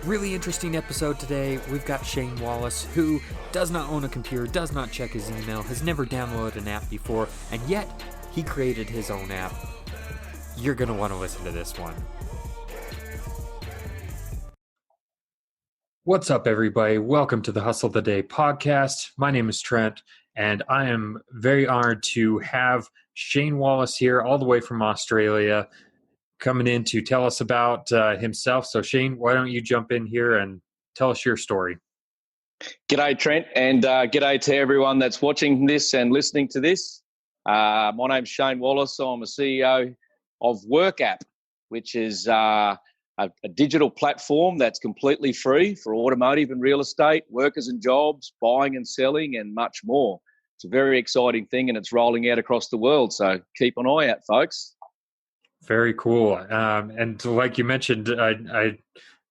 Really interesting episode today. We've got Shane Wallace, who does not own a computer, does not check his email, has never downloaded an app before, and yet he created his own app. You're going to want to listen to this one. What's up, everybody? Welcome to the Hustle of the Day podcast. My name is Trent, and I am very honored to have Shane Wallace here all the way from Australia, coming in to tell us about himself. So Shane, why don't you jump in here and tell us your story? G'day, Trent, and g'day to everyone that's watching this and listening to this. My name's Shane Wallace. I'm a CEO of WorkApp, which is a digital platform that's completely free for automotive and real estate, workers and jobs, buying and selling, and much more. It's a very exciting thing, and it's rolling out across the world. So keep an eye out, folks. Very cool. And like you mentioned, I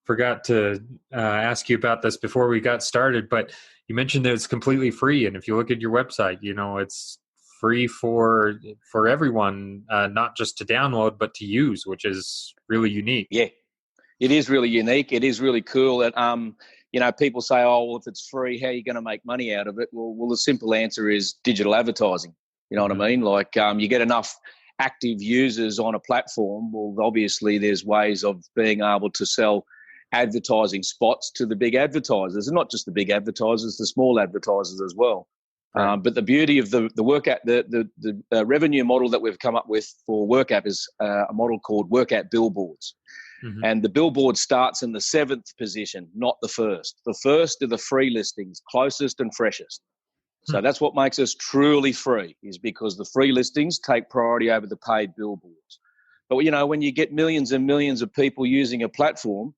forgot to ask you about this before we got started, but you mentioned that it's completely free. And if you look at your website, you know, it's free for everyone, not just to download, but to use, which is really unique. Yeah, it is really unique. It is really cool that, people say, oh, well, if it's free, how are you going to make money out of it? Well, the simple answer is digital advertising. You know what I mean? Like you get enough active users on a platform, well, obviously there's ways of being able to sell advertising spots to the big advertisers, and not just the big advertisers, the small advertisers as well. Right. But the beauty of the WorkApp, the revenue model that we've come up with for WorkApp is a model called WorkApp Billboards. Mm-hmm. And the billboard starts in the 7th position, not the first. The first are the free listings, closest and freshest. So that's what makes us truly free, is because the free listings take priority over the paid billboards. But, you know, when you get millions and millions of people using a platform,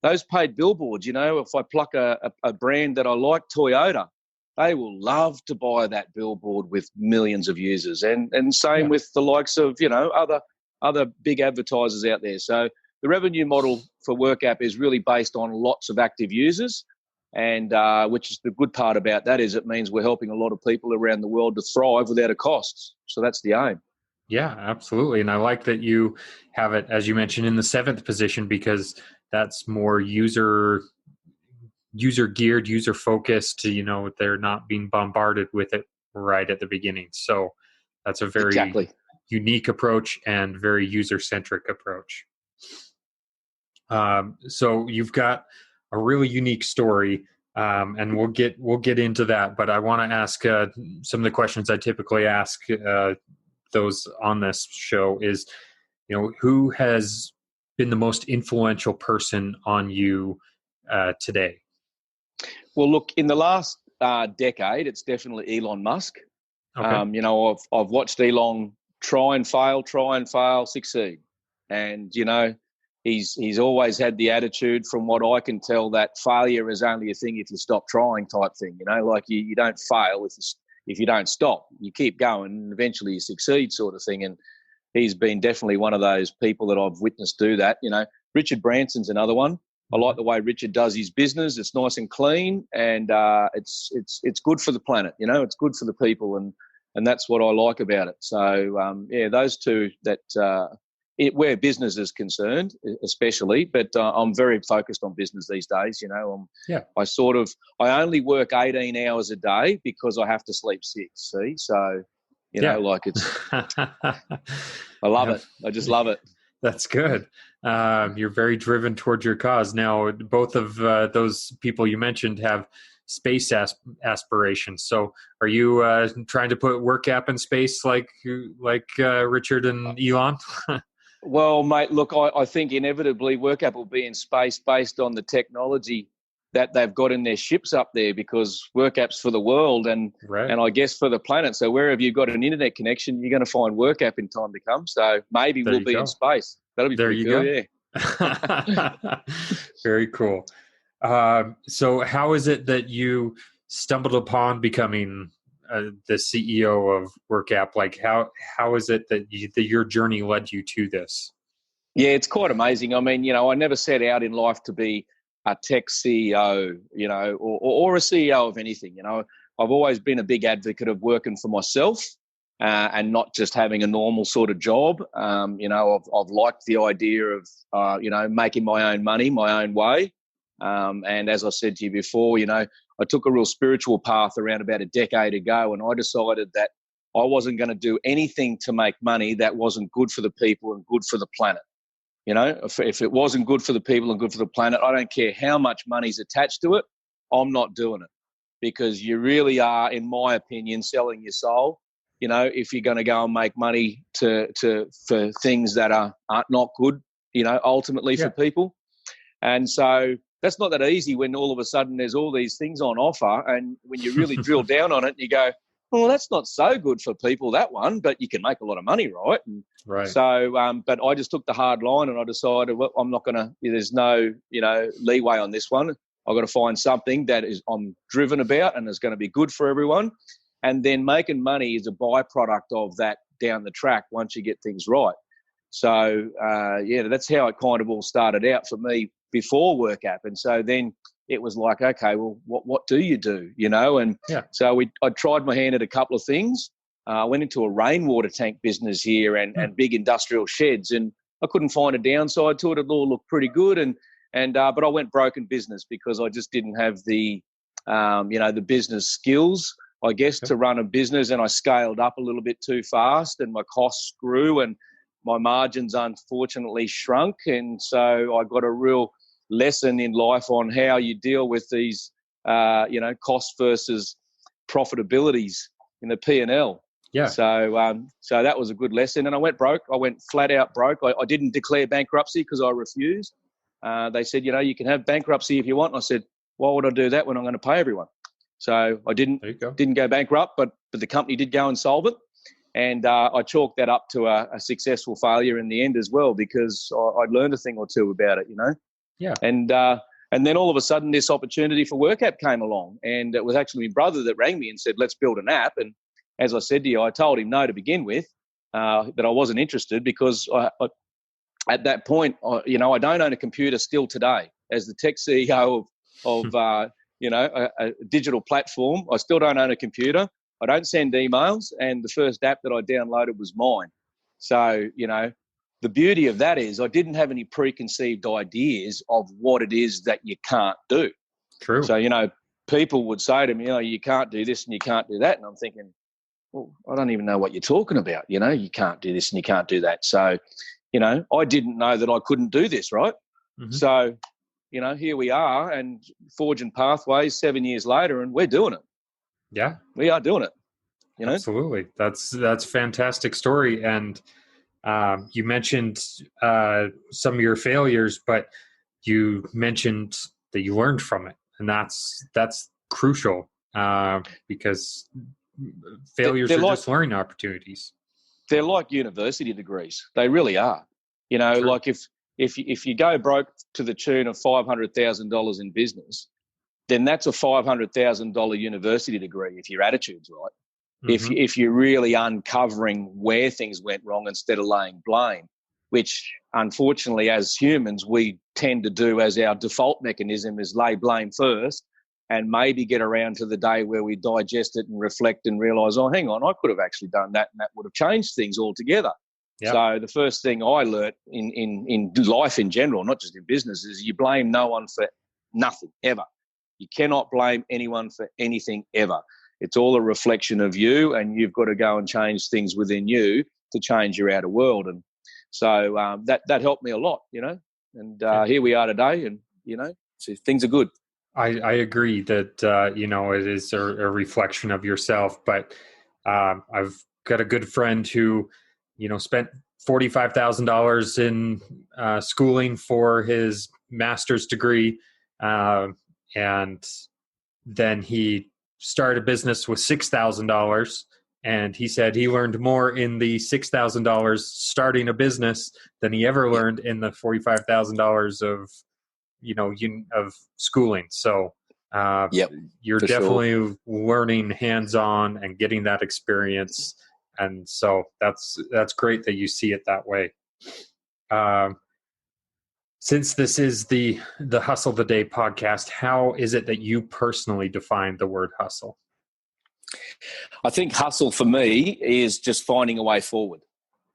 those paid billboards, you know, if I pluck a brand that I like, Toyota, they will love to buy that billboard with millions of users. And same with the likes of, you know, other big advertisers out there. So the revenue model for WorkApp is really based on lots of active users. And which is the good part about that is it means we're helping a lot of people around the world to thrive without a cost. So that's the aim. Yeah, absolutely. And I like that you have it, as you mentioned, in the 7th position, because that's more user geared, user focused. You know, they're not being bombarded with it right at the beginning. So that's a very unique approach and very user centric approach. So you've got a really unique story, and we'll get into that. But I want to ask some of the questions I typically ask those on this show is, you know, who has been the most influential person on you today? Well, look, in the last decade, it's definitely Elon Musk. Okay. You know, I've watched Elon try and fail, succeed, and you know. He's always had the attitude, from what I can tell, that failure is only a thing if you stop trying type thing. You know, like you don't fail if you don't stop. You keep going and eventually you succeed sort of thing. And he's been definitely one of those people that I've witnessed do that. You know, Richard Branson's another one. I like the way Richard does his business. It's nice and clean, and it's good for the planet. You know, it's good for the people, and that's what I like about it. So, those two that where business is concerned, especially, but I'm very focused on business these days. You know, I only work 18 hours a day because I have to sleep 6. See, so you know, like it's, I love it. I just love it. That's good. You're very driven towards your cause. Now, both of those people you mentioned have space aspirations. So, are you trying to put WorkApp in space like Richard and Elon? Well, mate, look, I think inevitably WorkApp will be in space based on the technology that they've got in their ships up there, because WorkApp's for the world and I guess for the planet. So wherever you've got an internet connection, you're going to find WorkApp in time to come. So maybe we'll be in space. That'll be pretty cool, yeah. Very cool. So how is it that you stumbled upon becoming the CEO of WorkApp? Like how is it that your journey led you to this? Yeah, it's quite amazing. I mean, you know, I never set out in life to be a tech CEO, you know, or a CEO of anything. You know, I've always been a big advocate of working for myself and not just having a normal sort of job. You know, I've liked the idea of, you know, making my own money, my own way. And as I said to you before, I took a real spiritual path around about a decade ago, and I decided that I wasn't going to do anything to make money that wasn't good for the people and good for the planet. If it wasn't good for the people and good for the planet, I don't care how much money's attached to it, I'm not doing it, because you really are, in my opinion, selling your soul. If you're going to go and make money for things that are not good, ultimately for people. And so that's not that easy when all of a sudden there's all these things on offer, and when you really drill down on it, you go, well, that's not so good for people, that one, but you can make a lot of money, right? Right. So, but I just took the hard line, and I decided, well, I'm not going to, there's no, leeway on this one. I've got to find something that I'm driven about and is going to be good for everyone. And then making money is a byproduct of that down the track once you get things right. So, that's how it kind of all started out for me before WorkApp. And so then it was like, okay, well, what do you do, And so I tried my hand at a couple of things. I went into a rainwater tank business here and big industrial sheds, and I couldn't find a downside to it. It all looked pretty good. But I went broke in business because I just didn't have the business skills, I guess, to run a business, and I scaled up a little bit too fast, and my costs grew, and my margins unfortunately shrunk. And so I got a real lesson in life on how you deal with these, cost versus profitabilities in the P&L. Yeah. So that was a good lesson. And I went broke. I went flat out broke. I didn't declare bankruptcy because I refused. They said, you can have bankruptcy if you want. And I said, why would I do that when I'm going to pay everyone? So I didn't go bankrupt, but the company did go insolvent. And I chalked that up to a successful failure in the end as well, because I'd learned a thing or two about it, Yeah. And then all of a sudden this opportunity for WorkApp came along, and it was actually my brother that rang me and said, let's build an app. And as I said to you, I told him no to begin with, that I wasn't interested, because at that point, I don't own a computer still today. As the tech CEO of a digital platform, I still don't own a computer. I don't send emails, and the first app that I downloaded was mine. So, the beauty of that is I didn't have any preconceived ideas of what it is that you can't do. True. So, people would say to me, you can't do this and you can't do that. And I'm thinking, well, I don't even know what you're talking about. You can't do this and you can't do that. So, I didn't know that I couldn't do this, right? Mm-hmm. So, here we are, and forging pathways 7 years later, and we're doing it. Yeah. We are doing it. Absolutely. That's a fantastic story. And you mentioned some of your failures, but you mentioned that you learned from it. And that's crucial, because failures are just learning opportunities. They're like university degrees. They really are. True. Like if you go broke to the tune of $500,000 in business, then that's a $500,000 university degree if your attitude's right. Mm-hmm. If you're really uncovering where things went wrong instead of laying blame, which unfortunately as humans we tend to do as our default mechanism, is lay blame first and maybe get around to the day where we digest it and reflect and realise, oh, hang on, I could have actually done that and that would have changed things altogether. Yep. So the first thing I learnt in life in general, not just in business, is you blame no one for nothing, ever. You cannot blame anyone for anything, ever. It's all a reflection of you, and you've got to go and change things within you to change your outer world. And so that helped me a lot, and here we are today, and, so things are good. I agree that, it is a reflection of yourself, but I've got a good friend who, spent $45,000 in schooling for his master's degree, and then he started a business with $6,000, and he said he learned more in the $6,000 starting a business than he ever learned in the $45,000 of schooling. So you're definitely learning hands-on and getting that experience. And so that's great that you see it that way. Since this is the Hustle the Day podcast, how is it that you personally define the word hustle? I think hustle for me is just finding a way forward.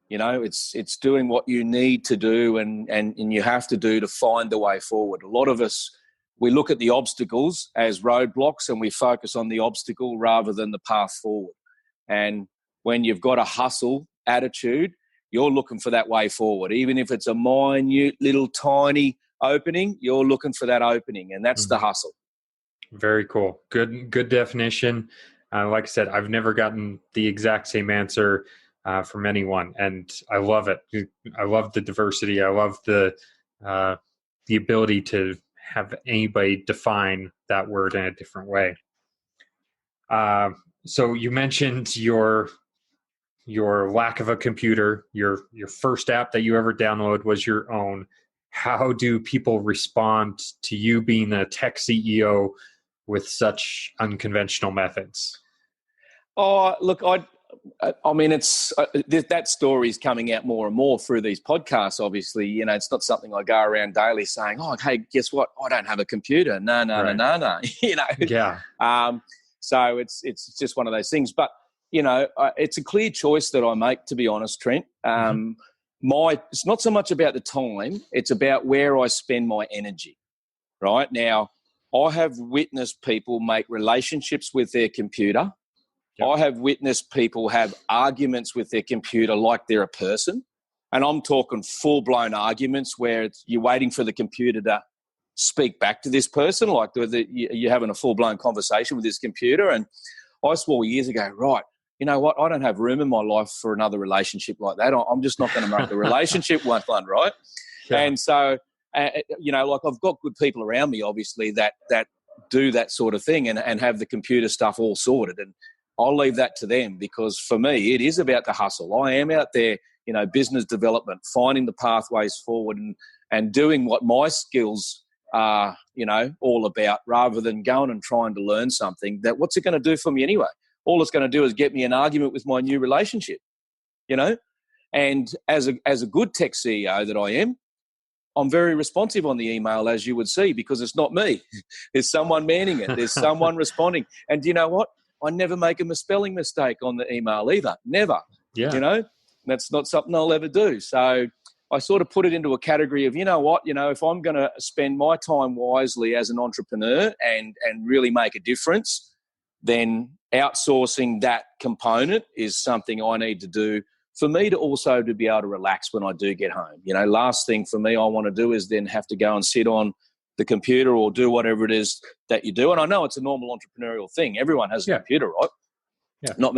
It's doing what you need to do and you have to do to find the way forward. A lot of us, we look at the obstacles as roadblocks and we focus on the obstacle rather than the path forward. And when you've got a hustle attitude, you're looking for that way forward. Even if it's a minute, little, tiny opening, you're looking for that opening, and that's the hustle. Very cool. Good definition. Like I said, I've never gotten the exact same answer from anyone, and I love it. I love the diversity. I love the ability to have anybody define that word in a different way. So you mentioned your lack of a computer. Your first app that you ever downloaded was your own. How do people respond to you being a tech CEO with such unconventional methods? Oh, look, I mean, it's that story is coming out more and more through these podcasts. Obviously, you know, it's not something I go around daily saying, "Oh, hey, guess what? I don't have a computer." No. You know. Yeah. So it's just one of those things. But you know, it's a clear choice that I make. To be honest, Trent, it's not so much about the time; it's about where I spend my energy. Right now, I have witnessed people make relationships with their computer. Yep. I have witnessed people have arguments with their computer like they're a person. And I'm talking full-blown arguments where you're waiting for the computer to speak back to this person, like you're having a full-blown conversation with this computer. And I swore years ago, right, you know what, I don't have room in my life for another relationship like that. I'm just not going to make the relationship one, right? Yeah. And so, you know, like I've got good people around me, obviously, that do that sort of thing and have the computer stuff all sorted. And I'll leave that to them, because for me, it is about the hustle. I am out there, you know, business development, finding the pathways forward and doing what my skills are, you know, all about, rather than going and trying to learn something that what's it going to do for me anyway? All it's going to do is get me an argument with my new relationship, you know? And as a good tech CEO that I am, I'm very responsive on the email, as you would see, because it's not me. There's someone manning it. There's someone responding. And do you know what? I never make a spelling mistake on the email either. Never. Yeah. You know, that's not something I'll ever do. So I sort of put it into a category of, you know what, you know, if I'm going to spend my time wisely as an entrepreneur and really make a difference, then outsourcing that component is something I need to do for me to also to be able to relax when I do get home. You know, last thing for me I want to do is then have to go and sit on the computer or do whatever it is that you do. And I know it's a normal entrepreneurial thing. Everyone has a computer, right? Yeah. Not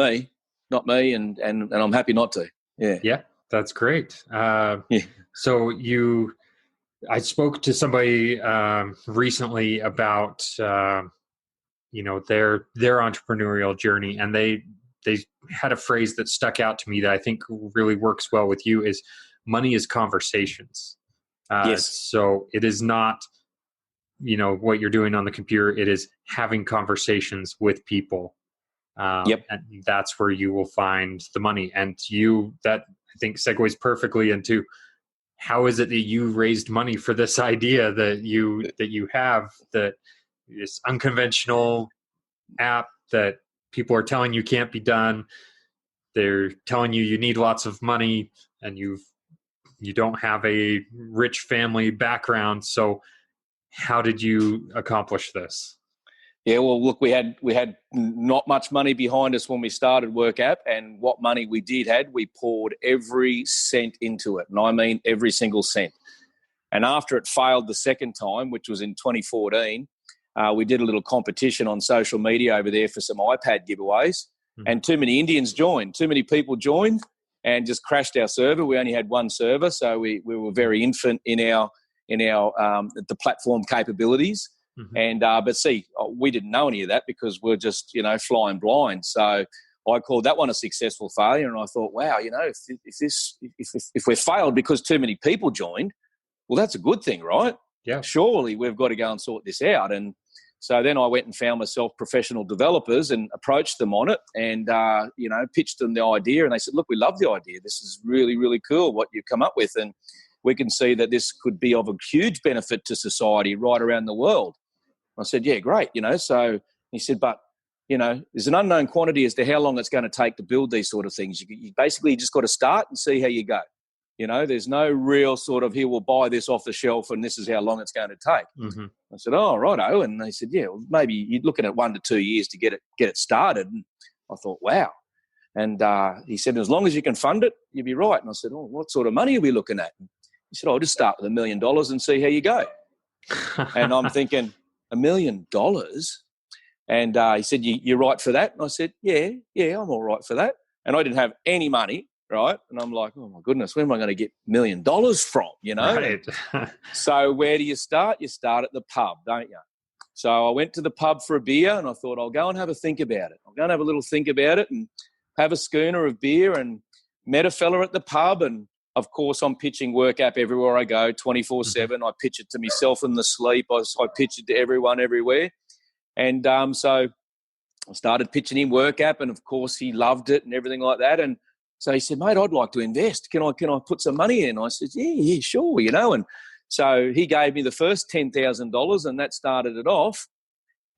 me, and I'm happy not to. Yeah. Yeah, that's great. So I spoke to somebody recently about, you know, their entrepreneurial journey, and they had a phrase that stuck out to me that I think really works well with you is money is conversations. Yes. So it is not, you know, what you're doing on the computer. It is having conversations with people. And that's where you will find the money. And that I think segues perfectly into how is it that you raised money for this idea that you have, that this unconventional app that people are telling you can't be done. They're telling you need lots of money, and you don't have a rich family background. So how did you accomplish this? Yeah, well, look, we had not much money behind us when we started WorkApp, and what money we did had, we poured every cent into it, and I mean every single cent. And after it failed the second time, which was in 2014, we did a little competition on social media over there for some iPad giveaways, and too many Indians joined. Too many people joined and just crashed our server. We only had one server, so we were very infant in our the platform capabilities. And but see, we didn't know any of that because we're just, you know, flying blind. So I called that one a successful failure, and I thought, wow, you know, if we failed because too many people joined, well, that's a good thing, right? Yeah. Surely we've got to go and sort this out. And so then I went and found myself professional developers and approached them on it, and you know, pitched them the idea, and they said, look, we love the idea. This is really, really cool what you've come up with, and we can see that this could be of a huge benefit to society right around the world. I said, yeah, great, you know. So he said, but, you know, there's an unknown quantity as to how long it's going to take to build these sort of things. You basically just got to start and see how you go. There's no real sort of, here, we'll buy this off the shelf and this is how long it's going to take. Mm-hmm. I said, oh, righto. And they said, yeah, well, maybe you're looking at 1 to 2 years to get it started. And I thought, wow. And he said, as long as you can fund it, you'll be right. And I said, oh, what sort of money are we looking at? And he said, I'll just start with $1 million and see how you go. And I'm thinking, $1 million? And he said, you're right for that? And I said, yeah, I'm all right for that. And I didn't have any money, right? And I'm like, oh, my goodness, where am I going to get $1 million from, Right. So where do you start? You start at the pub, don't you? So I went to the pub for a beer and I thought, I'll go and have a think about it. I'll go and have a little think about it and have a schooner of beer, and met a fella at the pub. And, of course, I'm pitching WorkApp everywhere I go, 24/7. I pitch it to myself in the sleep. I pitch it to everyone everywhere. And so I started pitching him WorkApp, and, of course, he loved it and everything like that. And so he said, mate, I'd like to invest. Can I put some money in? I said, yeah, sure, And so he gave me the first $10,000, and that started it off.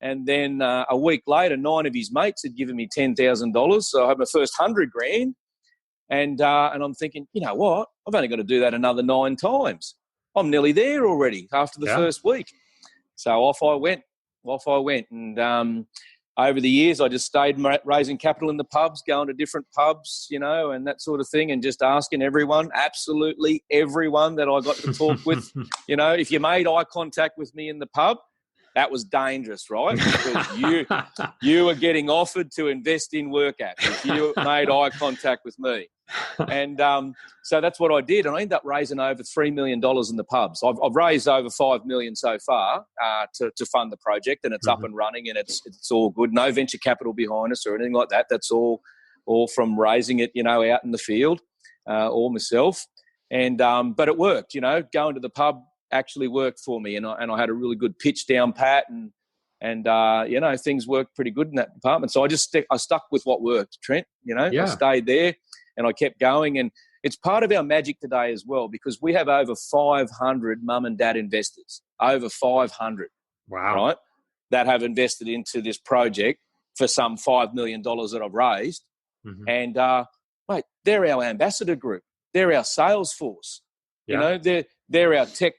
And then a week later, 9 of his mates had given me $10,000. So I had my first $100,000. And I'm thinking, you know what? I've only got to do that another 9 times. I'm nearly there already after the first week. So off I went. And over the years, I just stayed raising capital in the pubs, going to different pubs, and that sort of thing, and just asking everyone, absolutely everyone that I got to talk with, if you made eye contact with me in the pub, that was dangerous, right? Because you were getting offered to invest in WorkApp if you made eye contact with me. And so that's what I did. And I ended up raising over $3 million in the pubs. I've raised over $5 million so far to fund the project, and it's up and running, and it's all good. No venture capital behind us or anything like that. That's all from raising it, out in the field, all myself. And but it worked, going to the pub actually worked for me, and I had a really good pitch down pat, and things worked pretty good in that department. So I stuck with what worked, Trent. I stayed there and I kept going, and it's part of our magic today as well, because we have over 500 mum and dad investors, over 500. Wow. Right, that have invested into this project for some $5 million that I've raised. Mm-hmm. And mate, they're our ambassador group. They're our sales force. They're our tech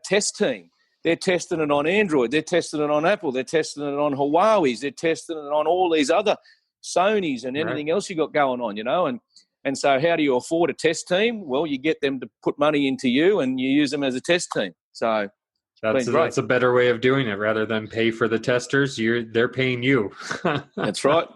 test team. They're testing it on Android. They're testing it on Apple. They're testing it on Huawei's. They're testing it on all these other Sony's and anything else you got going on, And so how do you afford a test team? Well, you get them to put money into you and you use them as a test team. So that's a better way of doing it. Rather than pay for the testers, they're paying you. That's right.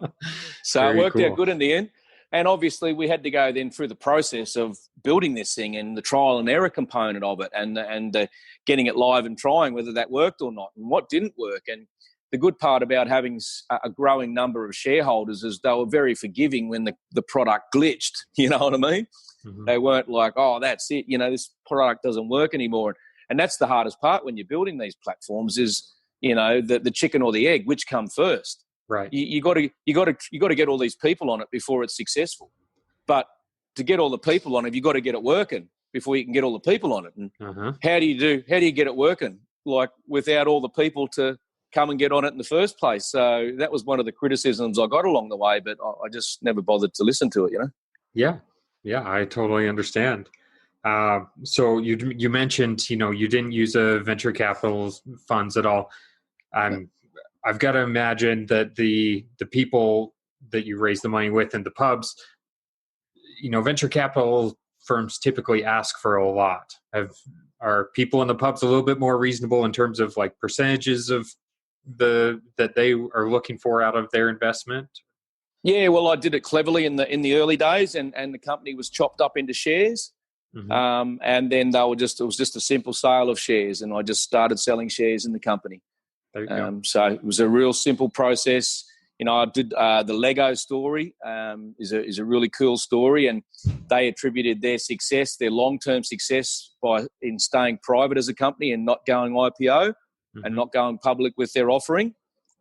So it worked out good in the end. And obviously we had to go then through the process of building this thing and the trial and error component of it, and getting it live and trying whether that worked or not and what didn't work. And the good part about having a growing number of shareholders is they were very forgiving when the product glitched. You know what I mean? Mm-hmm. They weren't like, oh, that's it. This product doesn't work anymore. And that's the hardest part when you're building these platforms is, the chicken or the egg, which come first. Right. You got to get all these people on it before it's successful. But to get all the people on it, you've got to get it working before you can get all the people on it. And how do you get it working? Like without all the people to come and get on it in the first place. So that was one of the criticisms I got along the way, but I just never bothered to listen to it, Yeah, I totally understand. So you mentioned, you didn't use a venture capital funds at all. I've got to imagine that the people that you raise the money with in the pubs, venture capital firms typically ask for a lot. Are people in the pubs a little bit more reasonable in terms of like percentages of that they are looking for out of their investment? Yeah, well, I did it cleverly in the early days, and the company was chopped up into shares. Mm-hmm. And then it was just a simple sale of shares, and I just started selling shares in the company. There you go. So it was a real simple process. I did the Lego story is a really cool story, and they attributed their success, their long-term success, in staying private as a company and not going IPO and not going public with their offering.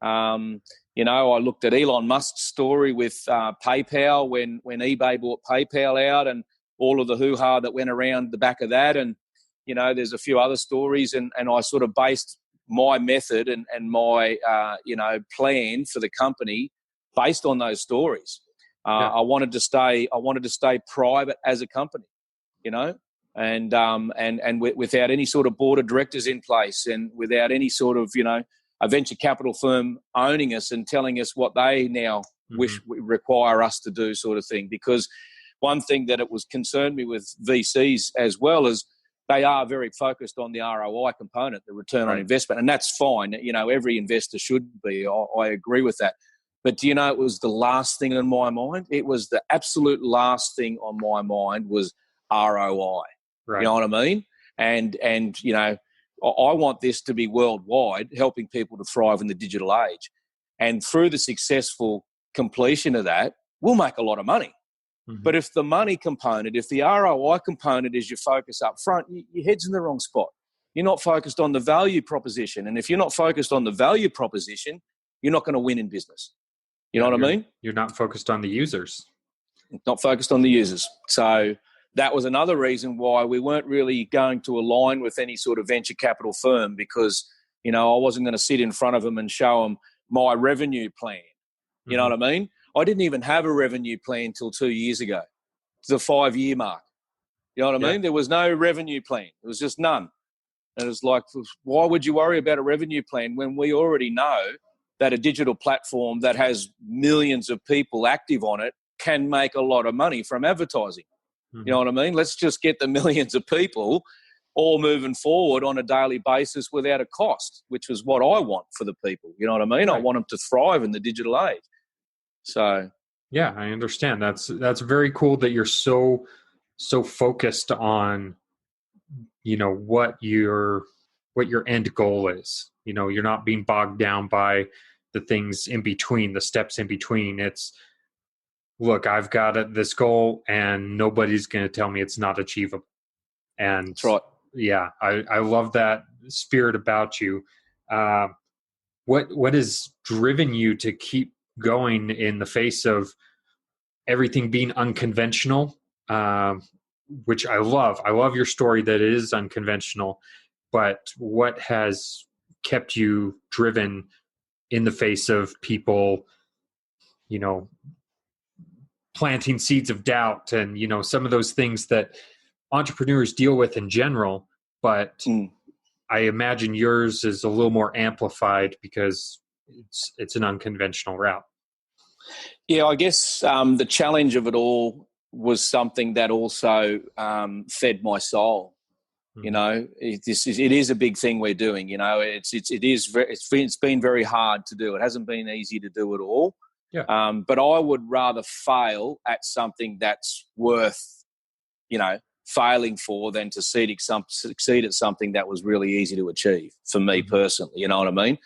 I looked at Elon Musk's story with PayPal when eBay bought PayPal out, and all of the hoo-ha that went around the back of that. And, there's a few other stories, and I sort of based my method and my plan for the company based on those stories. I wanted to stay private as a company. and without any sort of board of directors in place, and without any sort of, a venture capital firm owning us and telling us what they now wish require us to do, sort of thing. Because one thing that it was concerned me with VCs as well is they are very focused on the ROI component, the return on investment, and that's fine. Every investor should be. I agree with that. But do you know, it was the last thing on my mind? It was the absolute last thing on my mind was ROI. Right. You know what I mean? And I want this to be worldwide, helping people to thrive in the digital age. And through the successful completion of that, we'll make a lot of money. But if the money component, if the ROI component is your focus up front, your head's in the wrong spot. You're not focused on the value proposition. And if you're not focused on the value proposition, you're not going to win in business. You know what I mean? You're not focused on the users. Not focused on the users. So that was another reason why we weren't really going to align with any sort of venture capital firm, because, I wasn't going to sit in front of them and show them my revenue plan. You know what I mean? I didn't even have a revenue plan until 2 years ago, the 5-year mark. You know what I mean? There was no revenue plan. There was just none. And it was like, why would you worry about a revenue plan when we already know that a digital platform that has millions of people active on it can make a lot of money from advertising? You know what I mean? Let's just get the millions of people all moving forward on a daily basis without a cost, which is what I want for the people. You know what I mean? Right. I want them to thrive in the digital age. So, yeah, I understand. That's very cool that you're so focused on, what your end goal is. You're not being bogged down by the things in between, the steps in between. It's, look, I've got this goal and nobody's going to tell me it's not achievable. And that's right. Yeah, I love that spirit about you. What has driven you to keep going in the face of everything being unconventional, which I love. I love your story that it is unconventional, but what has kept you driven in the face of people, planting seeds of doubt and, some of those things that entrepreneurs deal with in general, but I imagine yours is a little more amplified because it's an unconventional route. Yeah, I guess the challenge of it all was something that also fed my soul. It is a big thing we're doing. It's been very hard to do. It hasn't been easy to do it all. Yeah. But I would rather fail at something that's worth, failing for than to succeed at something that was really easy to achieve for me personally. You know what I mean?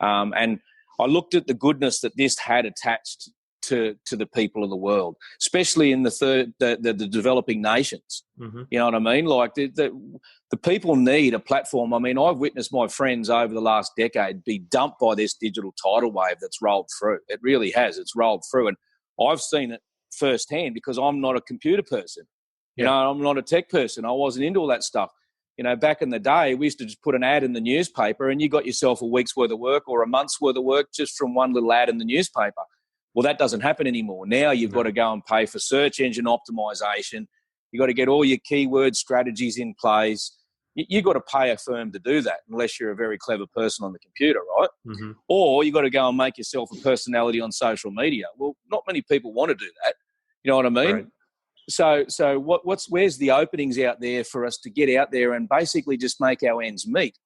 And I looked at the goodness that this had attached to the people of the world, especially in the developing nations. You know what I mean? Like the people need a platform. I mean, I've witnessed my friends over the last decade be dumped by this digital tidal wave that's rolled through. It really has. It's rolled through. And I've seen it firsthand because I'm not a computer person. I'm not a tech person. I wasn't into all that stuff. Back in the day, we used to just put an ad in the newspaper and you got yourself a week's worth of work or a month's worth of work just from one little ad in the newspaper. Well, that doesn't happen anymore. Now you've got to go and pay for search engine optimization. You've got to get all your keyword strategies in place. You've got to pay a firm to do that unless you're a very clever person on the computer, right? Or you've got to go and make yourself a personality on social media. Well, not many people want to do that. You know what I mean? Right. So where's the openings out there for us to get out there and basically just make our ends meet?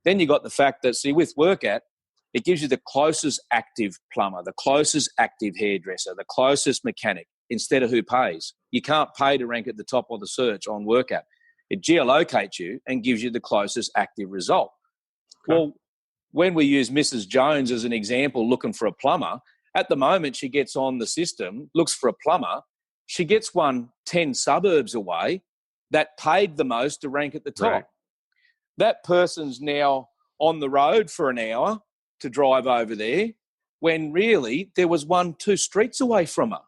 Then you got the fact that, with WorkApp, it gives you the closest active plumber, the closest active hairdresser, the closest mechanic instead of who pays. You can't pay to rank at the top of the search on WorkApp. It geolocates you and gives you the closest active result. Okay. Well, when we use Mrs. Jones as an example looking for a plumber, at the moment she gets on the system, looks for a plumber, she gets one 10 suburbs away that paid the most to rank at the top. Right. That person's now on the road for an hour to drive over there when really there was 1-2 streets away from her.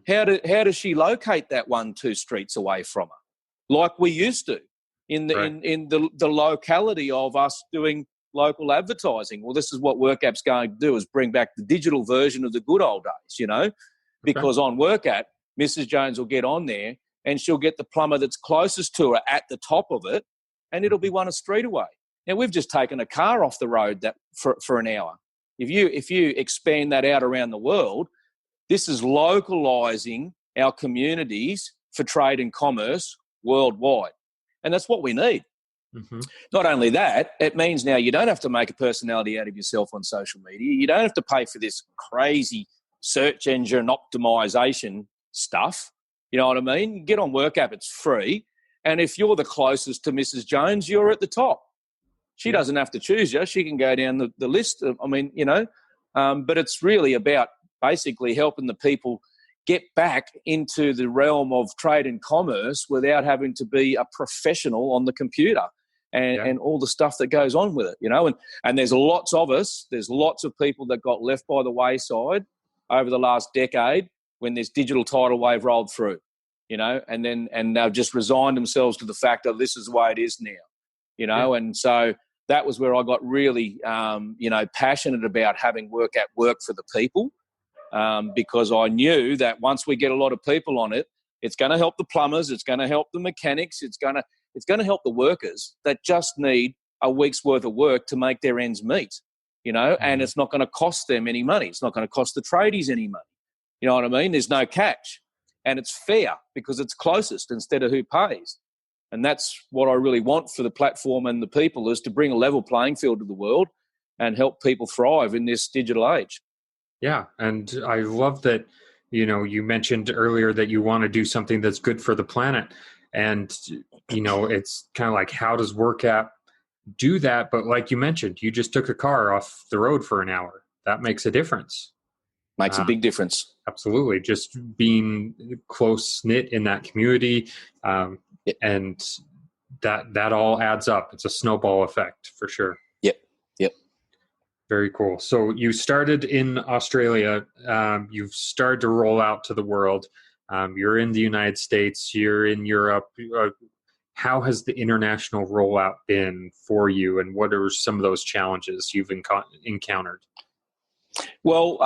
How does she locate that 1-2 streets away from her? Like we used to in the locality of us doing local advertising. Well, this is what WorkApp's going to do, is bring back the digital version of the good old days, because on WorkApp, Mrs. Jones will get on there and she'll get the plumber that's closest to her at the top of it, and it'll be one a street away. Now, we've just taken a car off the road that for an hour. If you expand that out around the world, this is localising our communities for trade and commerce worldwide. And that's what we need. Mm-hmm. Not only that, it means now you don't have to make a personality out of yourself on social media. You don't have to pay for this crazy search engine optimization stuff. You know what I mean? Get on WorkApp, it's free. And if you're the closest to Mrs. Jones, you're at the top. She doesn't have to choose you. She can go down the list. I mean, but it's really about basically helping the people get back into the realm of trade and commerce without having to be a professional on the computer and all the stuff that goes on with it, And there's lots of us. There's lots of people that got left by the wayside over the last decade when this digital tidal wave rolled through, and they've just resigned themselves to the fact that this is the way it is now, And so that was where I got really, passionate about having WorkApp work for the people. Because I knew that once we get a lot of people on it, it's going to help the plumbers, it's going to help the mechanics, it's going to help the workers that just need a week's worth of work to make their ends meet, and it's not going to cost them any money. It's not going to cost the tradies any money. You know what I mean? There's no catch. And it's fair because it's closest instead of who pays. And that's what I really want for the platform and the people, is to bring a level playing field to the world and help people thrive in this digital age. Yeah, and I love that, you mentioned earlier that you want to do something that's good for the planet. And, it's kind of like, how does WorkApp do that? But like you mentioned, you just took a car off the road for an hour. That makes a difference. Makes a big difference. Absolutely. Just being close-knit in that community, and that all adds up. It's a snowball effect for sure. Yep. Very cool. So you started in Australia. You've started to roll out to the world. You're in the United States. You're in Europe. How has the international rollout been for you, and what are some of those challenges you've encountered? Well,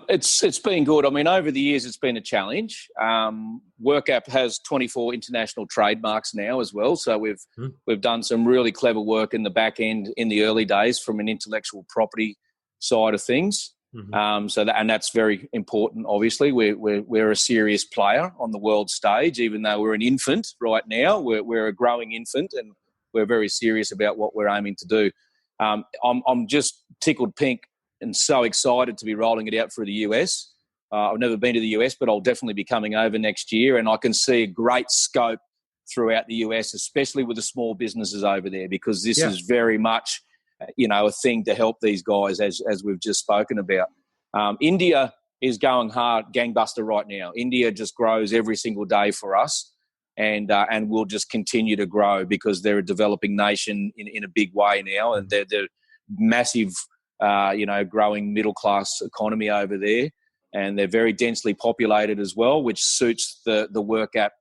it's been good. I mean, over the years, it's been a challenge. WorkApp has 24 international trademarks now as well. So we've done some really clever work in the back end in the early days from an intellectual property side of things. Mm-hmm. And that's very important. Obviously, we're a serious player on the world stage, even though we're an infant right now. We're a growing infant, and we're very serious about what we're aiming to do. I'm just tickled pink and so excited to be rolling it out for the US. I've never been to the US, but I'll definitely be coming over next year, and I can see a great scope throughout the US, especially with the small businesses over there, because this is very much, a thing to help these guys, as we've just spoken about. India is going hard, gangbuster right now. India just grows every single day for us, and will just continue to grow because they're a developing nation in a big way now, and they're massive. Growing middle-class economy over there, and they're very densely populated as well, which suits the WorkApp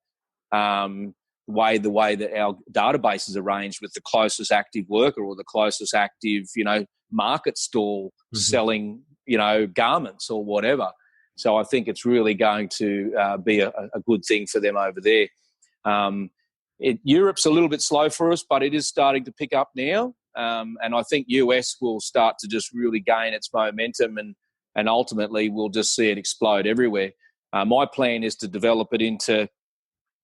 way that our database is arranged, with the closest active worker or the closest active, market stall selling, garments or whatever. So I think it's really going to be a good thing for them over there. Europe's a little bit slow for us, but it is starting to pick up now. And I think US will start to just really gain its momentum, and ultimately we'll just see it explode everywhere. My plan is to develop it into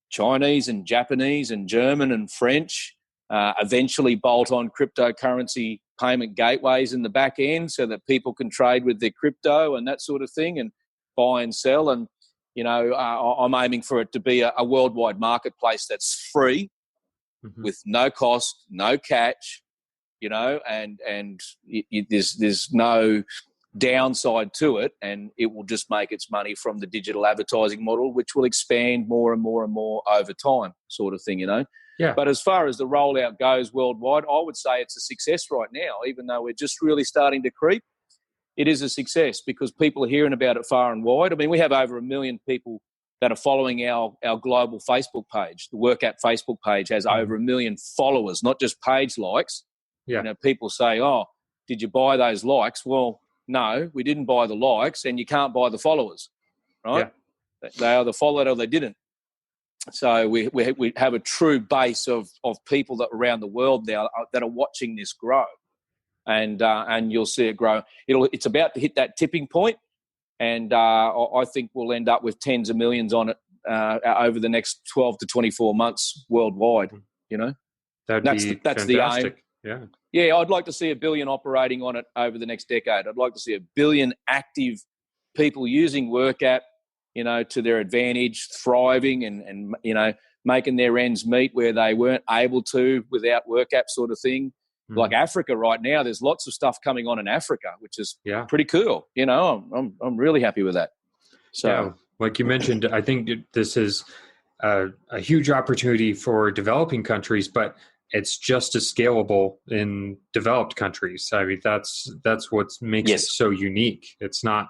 Chinese and Japanese and German and French, eventually bolt on cryptocurrency payment gateways in the back end so that people can trade with their crypto and that sort of thing, and buy and sell. And, I'm aiming for it to be a worldwide marketplace that's free, with no cost, no catch, and there's no downside to it, and it will just make its money from the digital advertising model, which will expand more and more and more over time, sort of thing, Yeah. But as far as the rollout goes worldwide, I would say it's a success right now, even though we're just really starting to creep. It is a success because people are hearing about it far and wide. I mean, we have over 1 million people that are following our global Facebook page. The WorkApp Facebook page has over 1 million followers, not just page likes. Yeah. People say, "Oh, did you buy those likes?" Well, no, we didn't buy the likes, and you can't buy the followers, right? Yeah. They either followed or they didn't. So we have a true base of people that around the world now that are watching this grow, and you'll see it grow. It's about to hit that tipping point, and I think we'll end up with tens of millions on it over the next 12 to 24 months worldwide. You know, that's fantastic. The aim. Yeah. I'd like to see 1 billion operating on it over the next decade. I'd like to see 1 billion active people using WorkApp, to their advantage, thriving and making their ends meet where they weren't able to without WorkApp sort of thing. Mm-hmm. Like Africa right now, there's lots of stuff coming on in Africa, which is pretty cool. I'm really happy with that. So, like you mentioned, I think this is a huge opportunity for developing countries, but it's just as scalable in developed countries. I mean, that's what makes it so unique. It's not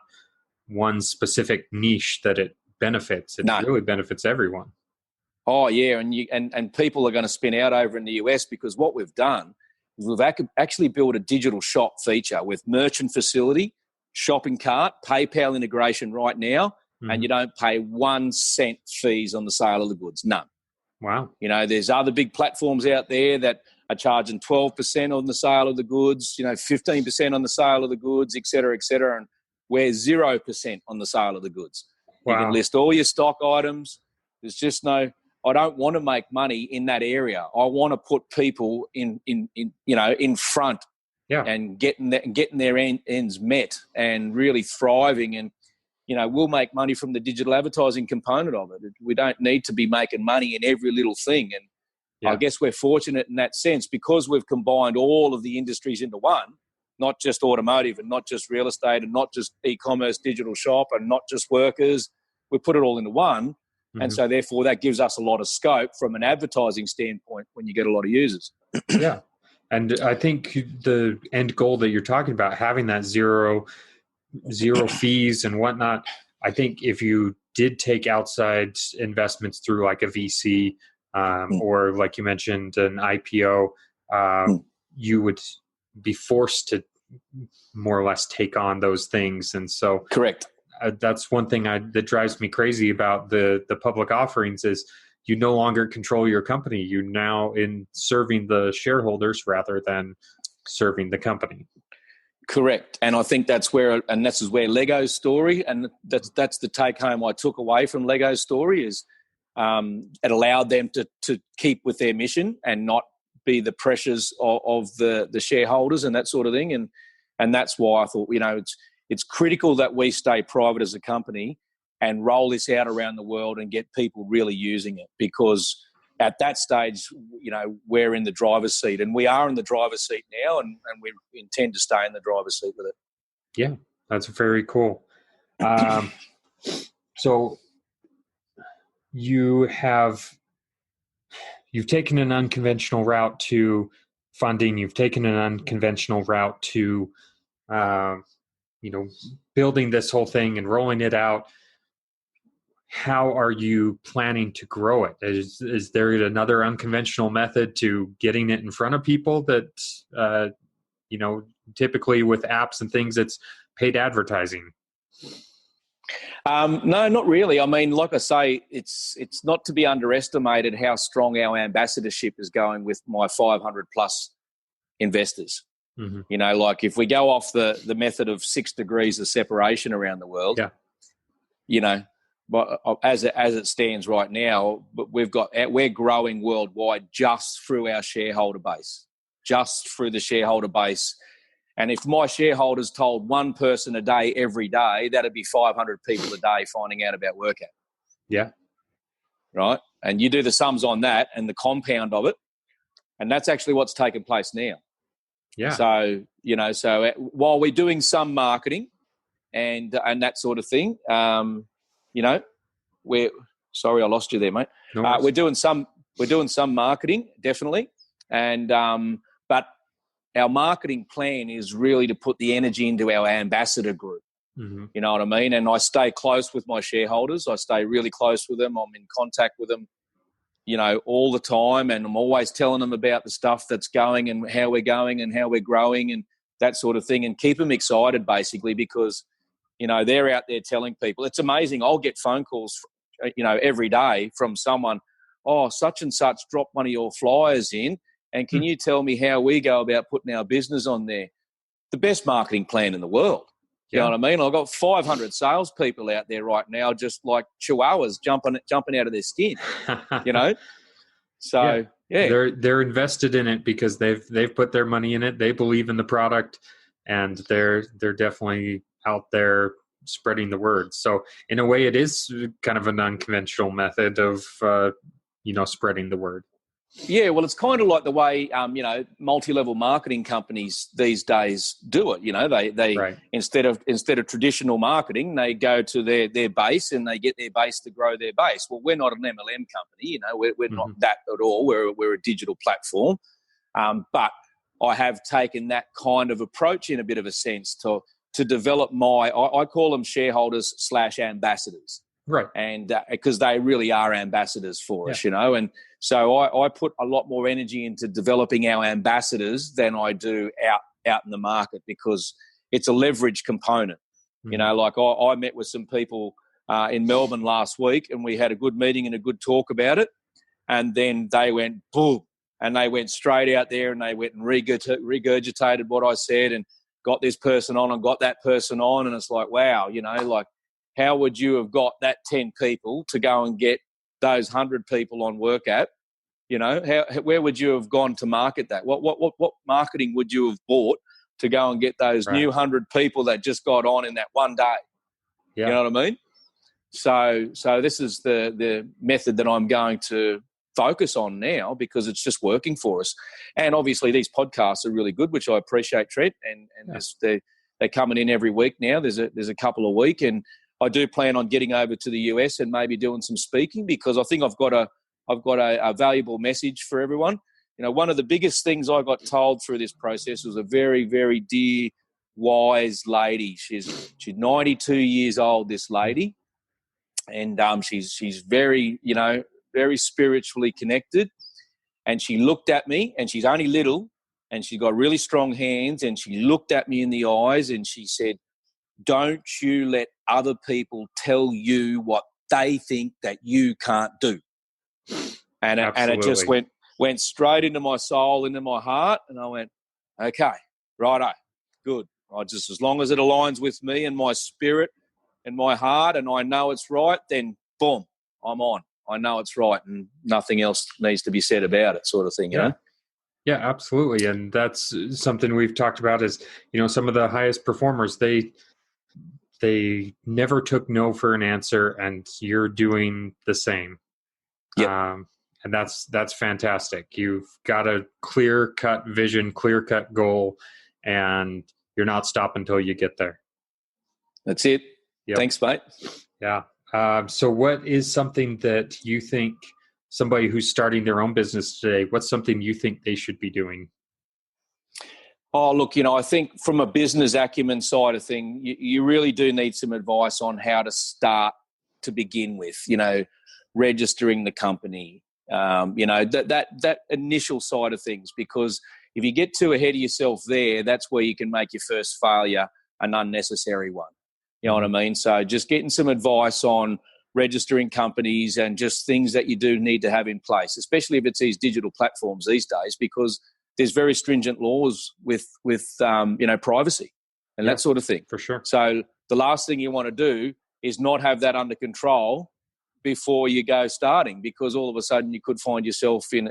one specific niche that it benefits. It really benefits everyone. Oh yeah, and people are going to spin out over in the US because what we've done is we've actually built a digital shop feature with merchant facility, shopping cart, PayPal integration right now, and you don't pay 1 cent fees on the sale of the goods. None. Wow. There's other big platforms out there that are charging 12% on the sale of the goods, 15% on the sale of the goods, et cetera, and we're 0% on the sale of the goods. Wow. You can list all your stock items. There's just I don't want to make money in that area. I want to put people in front and getting their ends met and really thriving. And, we'll make money from the digital advertising component of it. We don't need to be making money in every little thing. And I guess we're fortunate in that sense because we've combined all of the industries into one. Not just automotive and not just real estate and not just e-commerce digital shop and not just workers. We put it all into one. Mm-hmm. And so therefore that gives us a lot of scope from an advertising standpoint when you get a lot of users. Yeah. And I think the end goal that you're talking about, having that zero fees and whatnot, I think if you did take outside investments through like a VC or like you mentioned, an IPO, you would be forced to more or less take on those things. And so correct. That's one thing that drives me crazy about the public offerings is you no longer control your company. You're now in serving the shareholders rather than serving the company. Correct. And I think this is where Lego's story, and that's the take home I took away from Lego's story is it allowed them to keep with their mission and not be the pressures of the shareholders and that sort of thing. And that's why I thought, it's critical that we stay private as a company and roll this out around the world and get people really using it because at that stage, we're in the driver's seat and we are in the driver's seat now and we intend to stay in the driver's seat with it. Yeah, that's very cool. So you've taken an unconventional route to funding. You've taken an unconventional route to, building this whole thing and rolling it out. How are you planning to grow it? Is there another unconventional method to getting it in front of people that, typically with apps and things, it's paid advertising? No, not really. I mean, like I say, it's not to be underestimated how strong our ambassadorship is going with my 500 plus investors. Mm-hmm. Like if we go off the method of 6 degrees of separation around the world, but as it stands right now, but we're growing worldwide just through our shareholder base, just through the shareholder base. And if my shareholders told one person a day every day, that'd be 500 people a day finding out about WorkApp. Yeah. Right? And you do the sums on that and the compound of it, and that's actually what's taking place now. Yeah. So, while we're doing some marketing and that sort of thing, sorry, I lost you there, mate. No we're doing some marketing, definitely. And, but our marketing plan is really to put the energy into our ambassador group. Mm-hmm. You know what I mean? And I stay close with my shareholders. I stay really close with them. I'm in contact with them, all the time. And I'm always telling them about the stuff that's going and how we're going and how we're growing and that sort of thing, and keep them excited basically because, they're out there telling people. It's amazing. I'll get phone calls every day from someone, oh, such and such dropped one of your flyers in, and can you tell me how we go about putting our business on there? The best marketing plan in the world. You know what I mean? I've got 500 salespeople out there right now, just like chihuahuas jumping out of their skin. So they're invested in it because they've put their money in it. They believe in the product, and they're definitely out there spreading the word. So in a way, it is kind of an unconventional method of spreading the word. Yeah, well, it's kind of like the way multi-level marketing companies these days do it. They right. instead of traditional marketing, they go to their base and they get their base to grow their base. Well, we're not an MLM company. We're not that at all. We're a digital platform, but I have taken that kind of approach in a bit of a sense to develop I call them shareholders / ambassadors. Right. And because they really are ambassadors for us, and so I put a lot more energy into developing our ambassadors than I do out in the market, because it's a leverage component. Like I met with some people in Melbourne last week, and we had a good meeting and a good talk about it. And then they went boom, and they went straight out there and they went and regurgitated what I said and got this person on and got that person on. And it's like, wow, how would you have got that 10 people to go and get those 100 people on WorkApp? Where would you have gone to market that? What marketing would you have bought to go and get those new 100 people that just got on in that one day? Yeah. You know what I mean? So this is the method that I'm going to focus on now, because it's just working for us. And obviously these podcasts are really good, which I appreciate, Trent. And they're coming in every week now. There's a couple a week, and I do plan on getting over to the US and maybe doing some speaking, because I think I've got a valuable message for everyone. One of the biggest things I got told through this process was a very, very dear, wise lady. She's 92 years old, this lady, and she's very, very spiritually connected. And she looked at me, and she's only little, and she's got really strong hands, and she looked at me in the eyes and she said, "Don't you let other people tell you what they think that you can't do." And it just went straight into my soul, into my heart, and I went, okay, righto, good. As long as it aligns with me and my spirit and my heart, and I know it's right, then boom, I'm on. I know it's right, and nothing else needs to be said about it, sort of thing, you know? Yeah, absolutely. And that's something we've talked about is, some of the highest performers, they never took no for an answer, and you're doing the same. Yep. And that's fantastic. You've got a clear-cut vision, clear-cut goal, and you're not stopping until you get there. That's it. Yep. Thanks, mate. Yeah. So what is something that you think somebody who's starting their own business today, what's something you think they should be doing? Oh, look, I think from a business acumen side of thing, you really do need some advice on how to start to begin with, registering the company, that initial side of things, because if you get too ahead of yourself there, that's where you can make your first failure an unnecessary one. You know what I mean? So just getting some advice on registering companies and just things that you do need to have in place, especially if it's these digital platforms these days, because there's very stringent laws with privacy and that sort of thing. For sure. So the last thing you want to do is not have that under control before you go starting, because all of a sudden you could find yourself in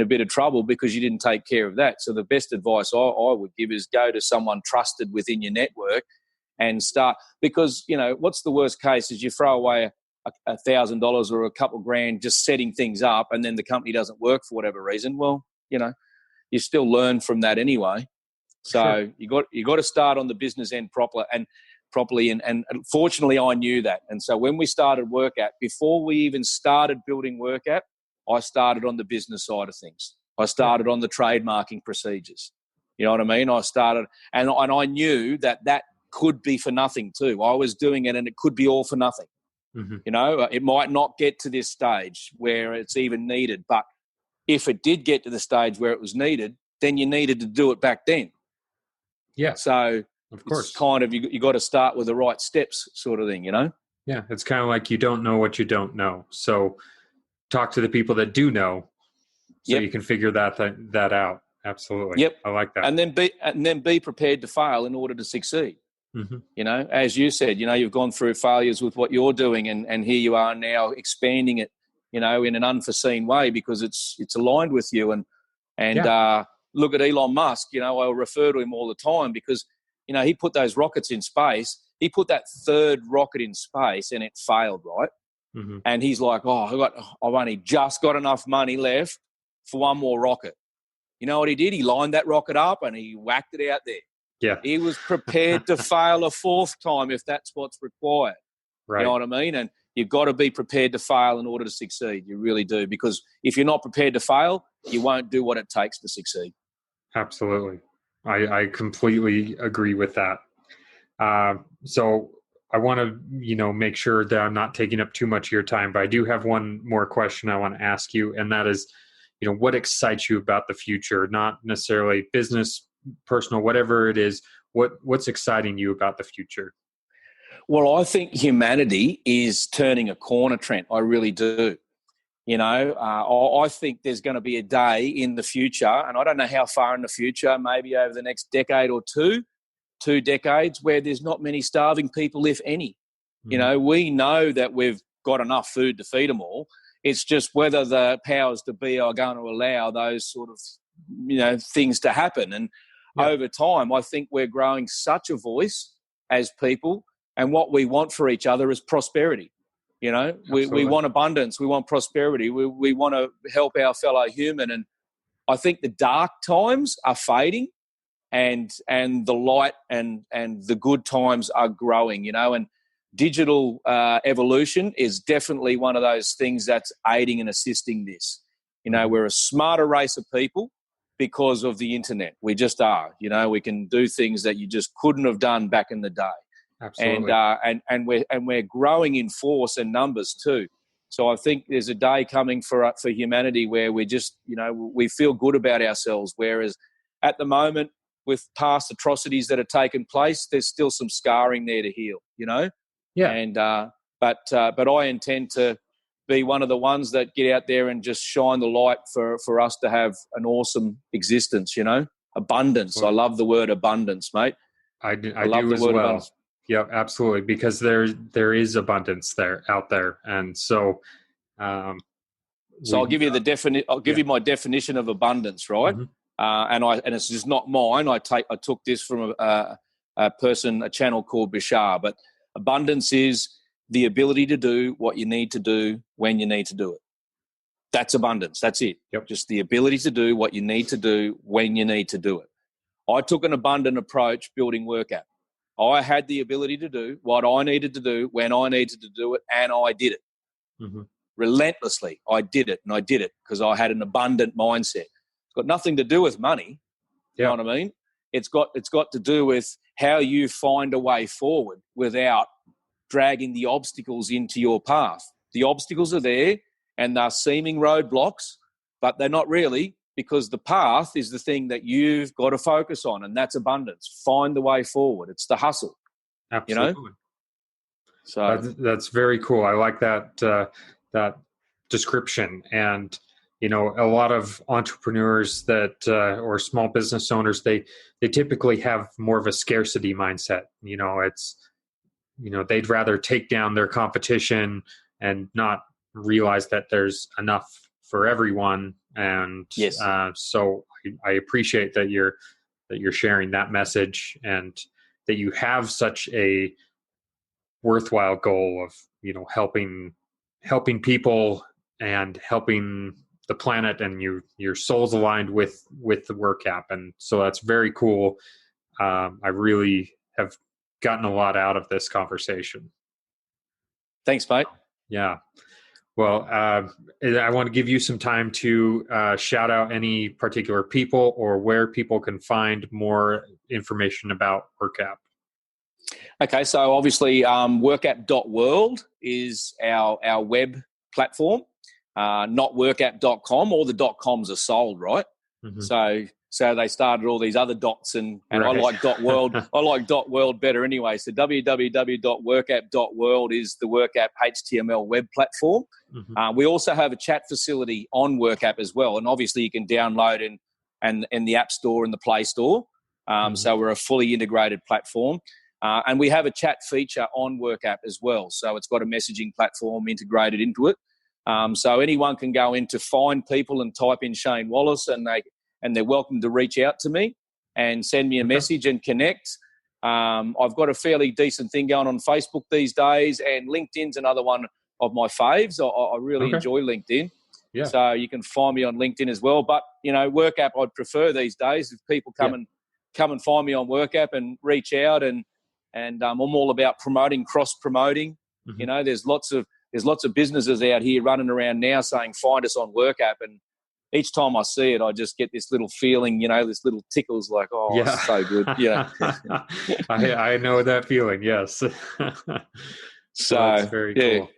a bit of trouble because you didn't take care of that. So the best advice I would give is go to someone trusted within your network and start, because, what's the worst case is you throw away $1,000 or a couple grand just setting things up, and then the company doesn't work for whatever reason. Well, you still learn from that anyway. So sure. you got to start on the business end properly. And fortunately, I knew that. And so when we started WorkApp, before we even started building WorkApp, I started on the business side of things. I started on the trademarking procedures. You know what I mean? I started, and I knew that could be for nothing too. I was doing it, and it could be all for nothing. Mm-hmm. It might not get to this stage where it's even needed, but if it did get to the stage where it was needed, then you needed to do it back then. Yeah. So, of course, it's kind of you got to start with the right steps, sort of thing, Yeah, it's kind of like you don't know what you don't know. So talk to the people that do know, so Yep. you can figure that out. Absolutely, Yep. I like that. And then be prepared to fail in order to succeed. Hmm. As you said, you've gone through failures with what you're doing, and here you are now expanding it, in an unforeseen way because it's aligned with you. And look at Elon Musk. I refer to him all the time because he put those rockets in space. He put that third rocket in space and it failed, right? Hmm. And he's like, I've only just got enough money left for one more rocket. You know what he did? He lined that rocket up and he whacked it out there. Yeah. He was prepared to fail a fourth time if that's what's required. Right. You know what I mean? And you've got to be prepared to fail in order to succeed. You really do. Because if you're not prepared to fail, you won't do what it takes to succeed. Absolutely. I completely agree with that. So I want to, make sure that I'm not taking up too much of your time, but I do have one more question I want to ask you. And that is, what excites you about the future? Not necessarily business, personal, whatever it is. What's exciting you about the future? Well, I think humanity is turning a corner, Trent. I really do. I think there's going to be a day in the future, and I don't know how far in the future, maybe over the next decade or two decades, where there's not many starving people, if any. Mm-hmm. We know that we've got enough food to feed them all. It's just whether the powers to be are going to allow those sort of, things to happen. And over time, I think we're growing such a voice as people, and what we want for each other is prosperity. We want abundance. We want prosperity. We want to help our fellow human. And I think the dark times are fading and the light and the good times are growing, and digital evolution is definitely one of those things that's aiding and assisting this. We're a smarter race of people because of the internet. We just are. We can do things that you just couldn't have done back in the day. Absolutely. And we're growing in force and numbers too. So I think there's a day coming for humanity where we just, we feel good about ourselves. Whereas at the moment, with past atrocities that have taken place, there's still some scarring there to heal. Yeah. And but I intend to be one of the ones that get out there and just shine the light for us to have an awesome existence. Abundance. Well, I love the word abundance, mate. I love do the as word well. abundance. Yep, absolutely, because there is abundance out there, and so. So I'll give you you my definition of abundance, right? Mm-hmm. And it's just not mine. I took this from a channel called Bashar. But abundance is the ability to do what you need to do when you need to do it. That's abundance. That's it. Yep. Just the ability to do what you need to do when you need to do it. I took an abundant approach building WorkApp. I had the ability to do what I needed to do when I needed to do it, and I did it. Mm-hmm. Relentlessly. I did it because I had an abundant mindset. It's got nothing to do with money. You know what I mean? It's got to do with how you find a way forward without dragging the obstacles into your path. The obstacles are there and they're seeming roadblocks, but they're not really, because the path is the thing that you've got to focus on, and that's abundance. Find the way forward. It's the hustle. Absolutely. So that's very cool. I like that description. And a lot of entrepreneurs or small business owners, they typically have more of a scarcity mindset. It's they'd rather take down their competition and not realize that there's enough for everyone. And yes. So I appreciate that you're sharing that message, and that you have such a worthwhile goal of helping people and helping the planet, and your soul's aligned with the WorkApp. And so that's very cool. I really have gotten a lot out of this conversation. Thanks, mate. Yeah. Well, I want to give you some time to shout out any particular people or where people can find more information about WorkApp. Okay, so obviously workapp.world is our web platform, not workapp.com. All the .coms are sold, right? Mm-hmm. So they started all these other dots, and Right. I like .world. I like .world better anyway. So www.workapp.world is the WorkApp HTML web platform. Mm-hmm. We also have a chat facility on WorkApp as well, and obviously you can download in the App Store and the Play Store. So we're a fully integrated platform. And we have a chat feature on WorkApp as well. So it's got a messaging platform integrated into it. So anyone can go in to find people and type in Shane Wallace, and they're welcome to reach out to me and send me a message and connect. I've got a fairly decent thing going on Facebook these days, and LinkedIn's another one of my faves. I really enjoy LinkedIn. Yeah. So you can find me on LinkedIn as well. But, WorkApp I'd prefer these days. If people come and find me on WorkApp and reach out, and I'm all about cross-promoting. Mm-hmm. There's lots of businesses out here running around now saying, find us on WorkApp. And each time I see it, I just get this little feeling, this little tickles like, it's so good. I know that feeling. Yes. So that's very cool.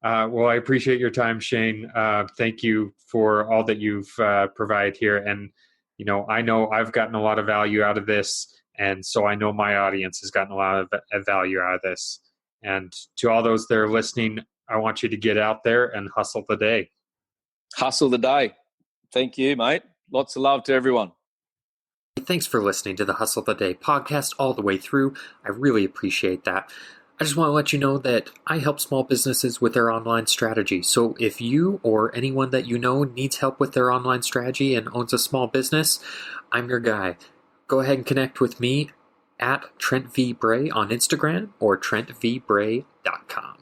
Well, I appreciate your time, Shane. Thank you for all that you've provided here. And, I know I've gotten a lot of value out of this. And so I know my audience has gotten a lot of value out of this. And to all those that are listening, I want you to get out there and hustle the day. Hustle the day. Thank you, mate. Lots of love to everyone. Thanks for listening to the Hustle the Day podcast all the way through. I really appreciate that. I just want to let you know that I help small businesses with their online strategy. So if you or anyone that you know needs help with their online strategy and owns a small business, I'm your guy. Go ahead and connect with me at Trent V Bray on Instagram or TrentVBray.com.